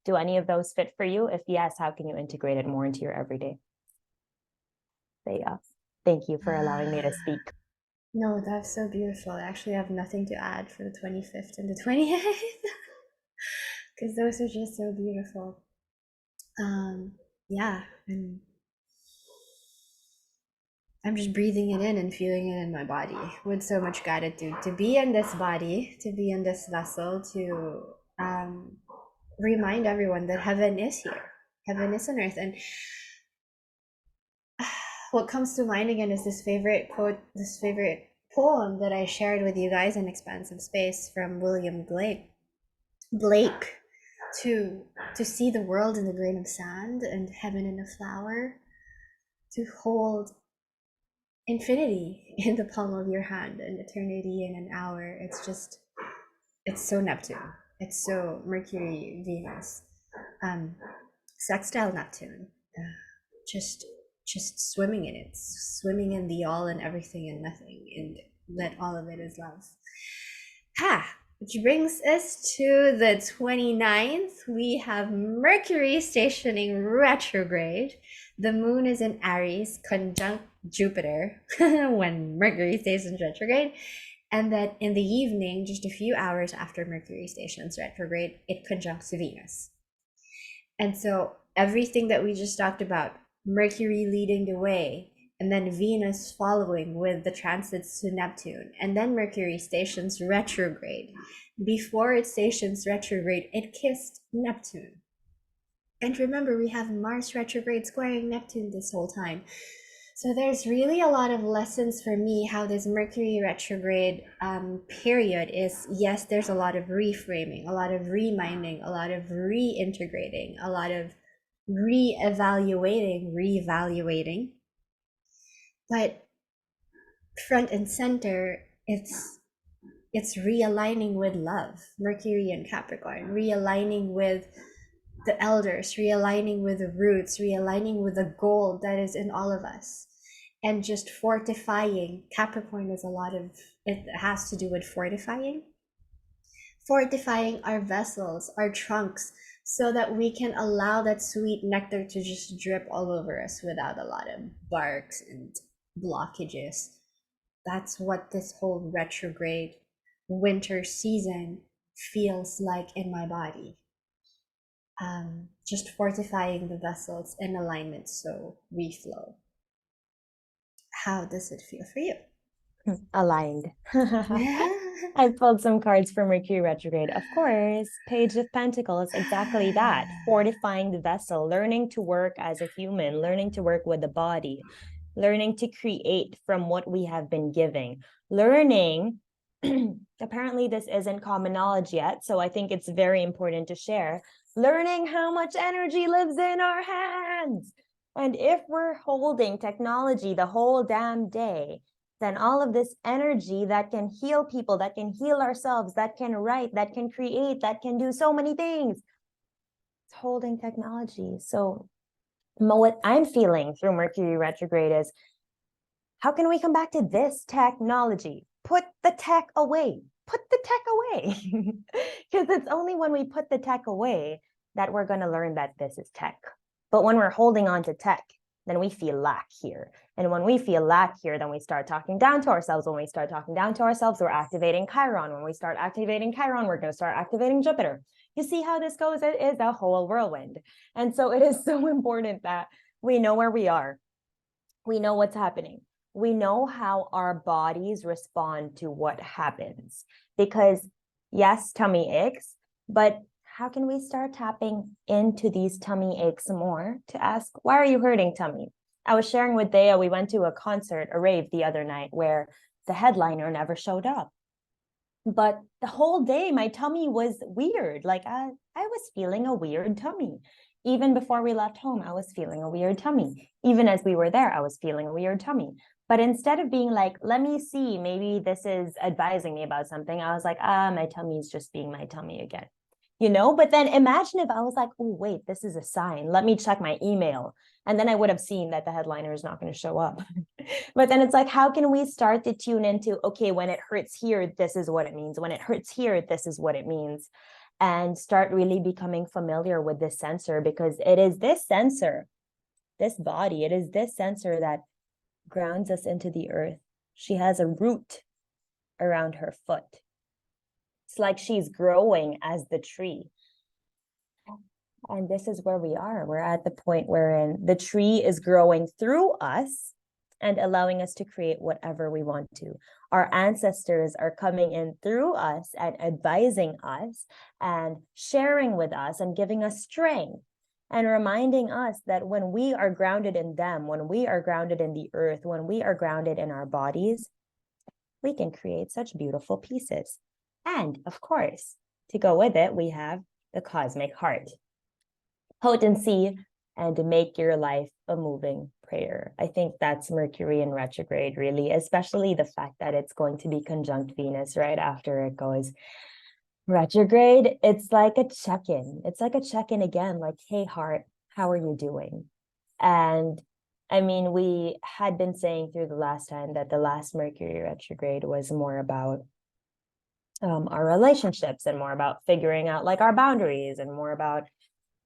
Speaker 2: Do any of those fit for you? If yes, how can you integrate it more into your everyday? Yeah. Thank you for allowing me to speak.
Speaker 1: No, that's so beautiful. I actually have nothing to add for the 25th and the 28th because those are just so beautiful. Yeah, and I'm just breathing it in and feeling it in my body with so much gratitude to be in this body, to be in this vessel, to remind everyone that heaven is here, heaven is on earth. And what comes to mind again is this favorite quote, this favorite poem that I shared with you guys in Expansive Space from William Blake, to see the world in a grain of sand and heaven in a flower, to hold infinity in the palm of your hand and eternity in an hour. It's so Neptune. It's so Mercury, Venus, sextile Neptune. just just swimming in it, swimming in the all and everything and nothing, and that all of it is love. Which brings us to the 29th. We have Mercury stationing retrograde. The moon is in Aries, conjunct Jupiter when Mercury stations retrograde. And that in the evening, just a few hours after Mercury stations retrograde, it conjuncts Venus. And so everything that we just talked about, Mercury leading the way, and then Venus following with the transits to Neptune, and then Mercury stations retrograde. Before it stations retrograde, it kissed Neptune. And remember, we have Mars retrograde squaring Neptune this whole time. So there's really a lot of lessons for me how this Mercury retrograde period is. Yes, there's a lot of reframing, a lot of reminding, a lot of reintegrating, a lot of reevaluating. But front and center, it's realigning with love, Mercury and Capricorn, realigning with the elders, realigning with the roots, realigning with the gold that is in all of us, and just fortifying. Capricorn is a lot of, it has to do with fortifying our vessels, our trunks, so that we can allow that sweet nectar to just drip all over us without a lot of barks and blockages. That's what this whole retrograde winter season feels like in my body. Just fortifying the vessels in alignment so we flow. How does it feel for you?
Speaker 2: Aligned. I pulled some cards for Mercury retrograde. Of course, Page of Pentacles, exactly that. Fortifying the vessel, learning to work as a human, learning to work with the body, learning to create from what we have been giving, learning. Apparently, this isn't common knowledge yet, so I think it's very important to share. Learning how much energy lives in our hands. And if we're holding technology the whole damn day, then all of this energy that can heal people, that can heal ourselves, that can write, that can create, that can do so many things, it's holding technology. So what I'm feeling through Mercury retrograde is, how can we come back to this technology? Put the tech away. Put the tech away. Because it's only when we put the tech away that we're going to learn that this is tech. But when we're holding on to tech, then we feel lack here. And when we feel lack here, then we start talking down to ourselves. When we start talking down to ourselves, we're activating Chiron. When we start activating Chiron, we're going to start activating Jupiter. You see how this goes? It is a whole whirlwind. And so it is so important that we know where we are. We know what's happening. We know how our bodies respond to what happens. Because yes, tummy aches, but how can we start tapping into these tummy aches more to ask, why are you hurting, tummy? I was sharing with Dea, we went to a concert, a rave the other night where the headliner never showed up. But the whole day, my tummy was weird. Like I was feeling a weird tummy. Even before we left home, I was feeling a weird tummy. Even as we were there, I was feeling a weird tummy. But instead of being like, let me see, maybe this is advising me about something, I was like, my tummy's just being my tummy again. But then imagine if I was like, oh, wait, this is a sign. Let me check my email. And then I would have seen that the headliner is not going to show up. But then it's like, how can we start to tune into, okay, when it hurts here, this is what it means. When it hurts here, this is what it means. And start really becoming familiar with this sensor, because it is this sensor, this body, it is this sensor that grounds us into the earth. She has a root around her foot. It's like she's growing as the tree. And this is where we are. We're at the point wherein the tree is growing through us and allowing us to create whatever we want to. Our ancestors are coming in through us and advising us and sharing with us and giving us strength and reminding us that when we are grounded in them, when we are grounded in the earth, when we are grounded in our bodies, we can create such beautiful pieces. And of course, to go with it, we have the cosmic heart. Potency and to make your life a moving prayer. I think that's Mercury in retrograde, really, especially the fact that it's going to be conjunct Venus right after it goes retrograde. It's like a check-in. It's like a check-in again, like, hey, heart, how are you doing? And I mean, we had been saying through the last time that the last Mercury retrograde was more about our relationships and more about figuring out like our boundaries and more about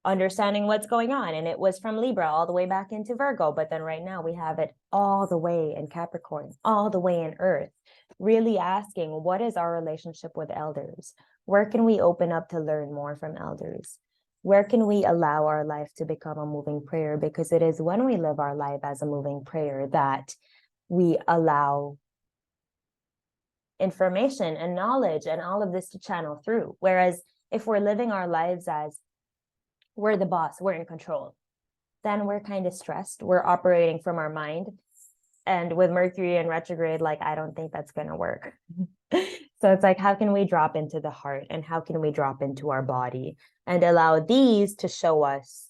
Speaker 2: understanding what's going on. And it was from Libra all the way back into Virgo. But then right now we have it all the way in Capricorn, all the way in Earth, really asking, what is our relationship with elders? Where can we open up to learn more from elders? Where can we allow our life to become a moving prayer? Because it is when we live our life as a moving prayer that we allow information and knowledge and all of this to channel through. Whereas if we're living our lives as we're the boss, we're in control, then we're kind of stressed. We're operating from our mind. And with Mercury in retrograde, like, I don't think that's going to work. So it's like, how can we drop into the heart and how can we drop into our body and allow these to show us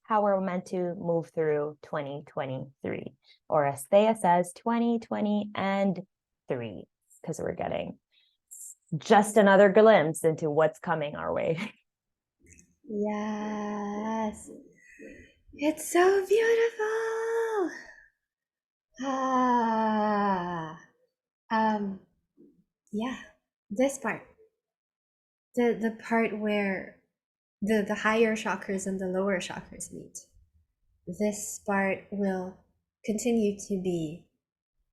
Speaker 2: how we're meant to move through 2023, or as Thea says, 2020 and 3, because we're getting just another glimpse into what's coming our way.
Speaker 1: Yes. It's so beautiful. Ah. Yeah. This part. The part where the higher chakras and the lower chakras meet. This part will continue to be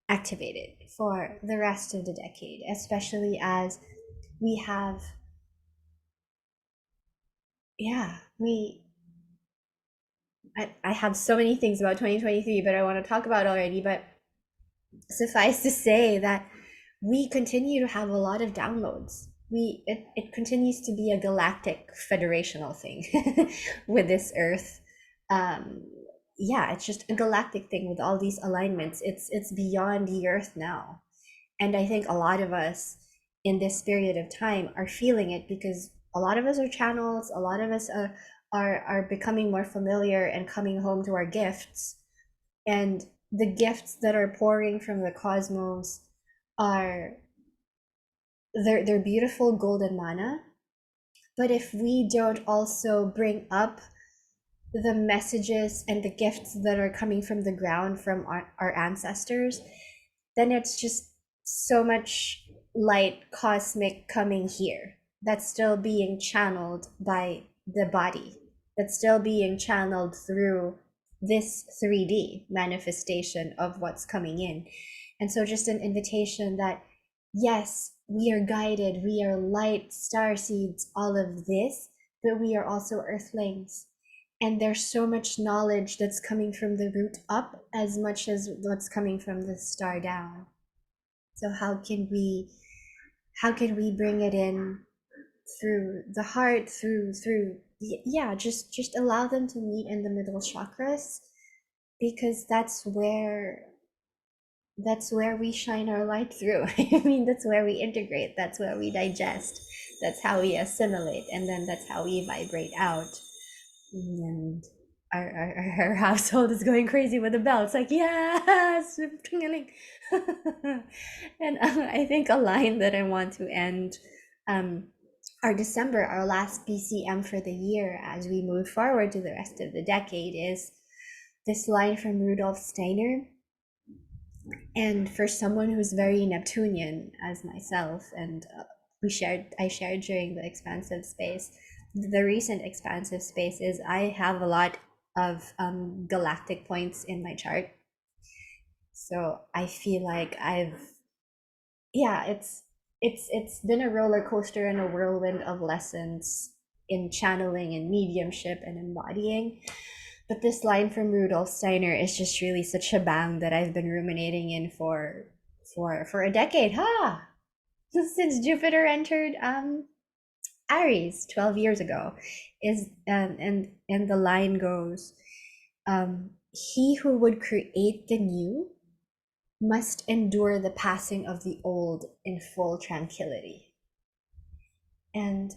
Speaker 1: activated for the rest of the decade, especially as we have, yeah, I have so many things about 2023, but I want to talk about already. But suffice to say that we continue to have a lot of downloads. It continues to be a galactic federational thing with this Earth. Um, yeah, it's just a galactic thing with all these alignments. It's beyond the Earth now, and I think a lot of us in this period of time are feeling it because a lot of us are channels. A lot of us are becoming more familiar and coming home to our gifts, and the gifts that are pouring from the cosmos are they're beautiful golden mana. But if we don't also bring up the messages and the gifts that are coming from the ground from our ancestors, then it's just so much light cosmic coming here that's still being channeled by the body, that's still being channeled through this 3D manifestation of what's coming in. And so just an invitation that yes, we are guided, we are light, star seeds, all of this, but we are also earthlings. And there's so much knowledge that's coming from the root up as much as what's coming from the star down. So how can we bring it in through the heart, through yeah, just allow them to meet in the middle chakras, because that's where we shine our light through. I mean, that's where we integrate, that's where we digest, that's how we assimilate, and then that's how we vibrate out. And our household is going crazy with the bell. It's like, yes, and I think a line that I want to end our December, our last BCM for the year, as we move forward to the rest of the decade, is this line from Rudolf Steiner. And for someone who's very Neptunian as myself, and I shared during the expansive space, the recent expansive space is I have a lot of galactic points in my chart. So I feel like yeah, it's been a roller coaster and a whirlwind of lessons in channeling and mediumship and embodying. But this line from Rudolf Steiner is just really such a bang that I've been ruminating in for a decade, huh? Since Jupiter entered Aries 12 years ago. Is and the line goes, he who would create the new must endure the passing of the old in full tranquility. And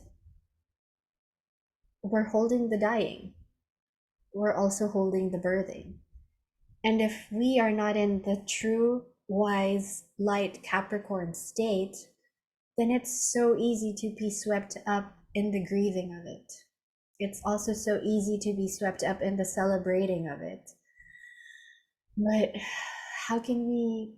Speaker 1: we're holding the dying, we're also holding the birthing. And if we are not in the true, wise, light Capricorn state, then it's so easy to be swept up in the grieving of it. It's also so easy to be swept up in the celebrating of it. But how can we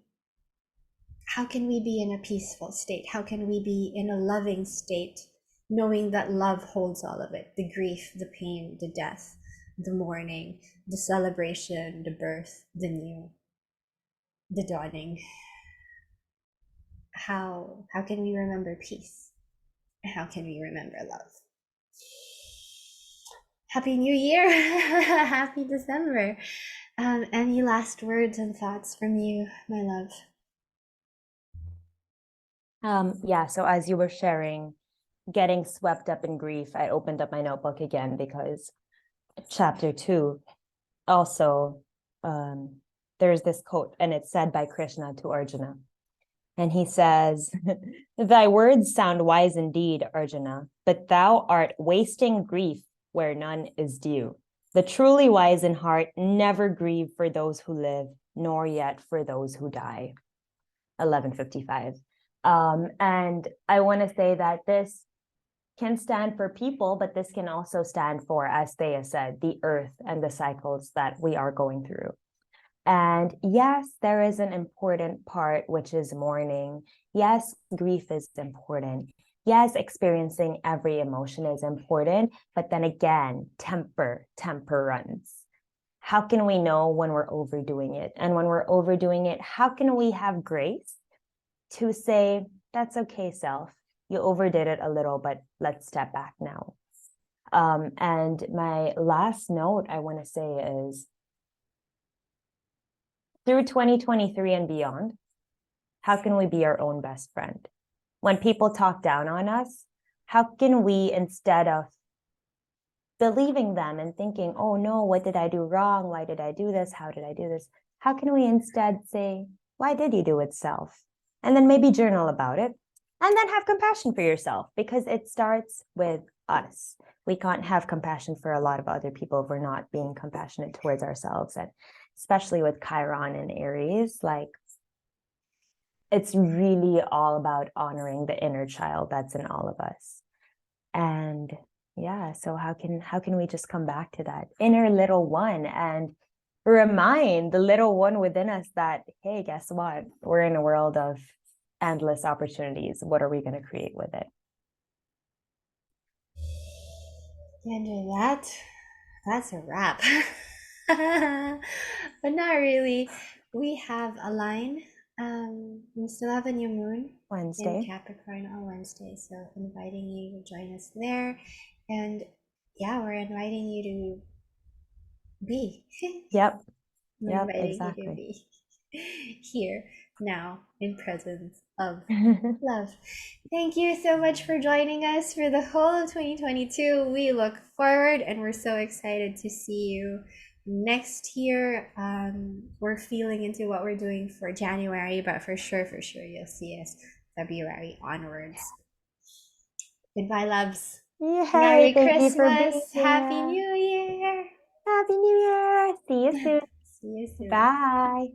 Speaker 1: how can we be in a peaceful state? How can we be in a loving state, knowing that love holds all of it, the grief, the pain, the death, the mourning, the celebration, the birth, the new, the dawning? How can we remember peace? How can we remember love? Happy New Year! Happy December! Any last words and thoughts from you, my love?
Speaker 2: Yeah, so as you were sharing, getting swept up in grief, I opened up my notebook again because chapter 2 also, there's this quote, and it's said by Krishna to Arjuna. And he says, "Thy words sound wise indeed, Arjuna, but thou art wasting grief where none is due. The truly wise in heart never grieve for those who live, nor yet for those who die." 1155. And I want to say that this can stand for people, but this can also stand for, as Thea said, the earth and the cycles that we are going through. And yes, there is an important part, which is mourning. Yes, grief is important. Yes, experiencing every emotion is important. But then again, temper runs. How can we know when we're overdoing it? And when we're overdoing it, how can we have grace to say, that's okay, self. You overdid it a little, but let's step back now. And my last note I want to say is, through 2023 and beyond, how can we be our own best friend? When people talk down on us, how can we, instead of believing them and thinking, oh no, what did I do wrong? Why did I do this? How did I do this? How can we instead say, why did you do it, self? And then maybe journal about it. And then have compassion for yourself, because it starts with us. We can't have compassion for a lot of other people if we're not being compassionate towards ourselves. And especially with Chiron and Aries, like, it's really all about honoring the inner child that's in all of us. And yeah, so how can we just come back to that inner little one and remind the little one within us that, hey, guess what? We're in a world of endless opportunities. What are we going to create with it?
Speaker 1: And with that's a wrap. But not really. We have a line. We still have a new moon in
Speaker 2: Wednesday.
Speaker 1: Capricorn on Wednesday, so inviting you to join us there. And yeah, we're inviting you to be.
Speaker 2: Yep.
Speaker 1: We're
Speaker 2: Yep,
Speaker 1: inviting you to
Speaker 2: exactly.
Speaker 1: be here now in presence of love. Thank you so much for joining us for the whole of 2022. We look forward and we're so excited to see you next year. We're feeling into what we're doing for January, but for sure, you'll see us February onwards. Goodbye, loves.
Speaker 2: Yay,
Speaker 1: Merry
Speaker 2: thank you for being
Speaker 1: Christmas. Happy
Speaker 2: here.
Speaker 1: New Year.
Speaker 2: Happy New Year. See you soon.
Speaker 1: See you soon.
Speaker 2: Bye.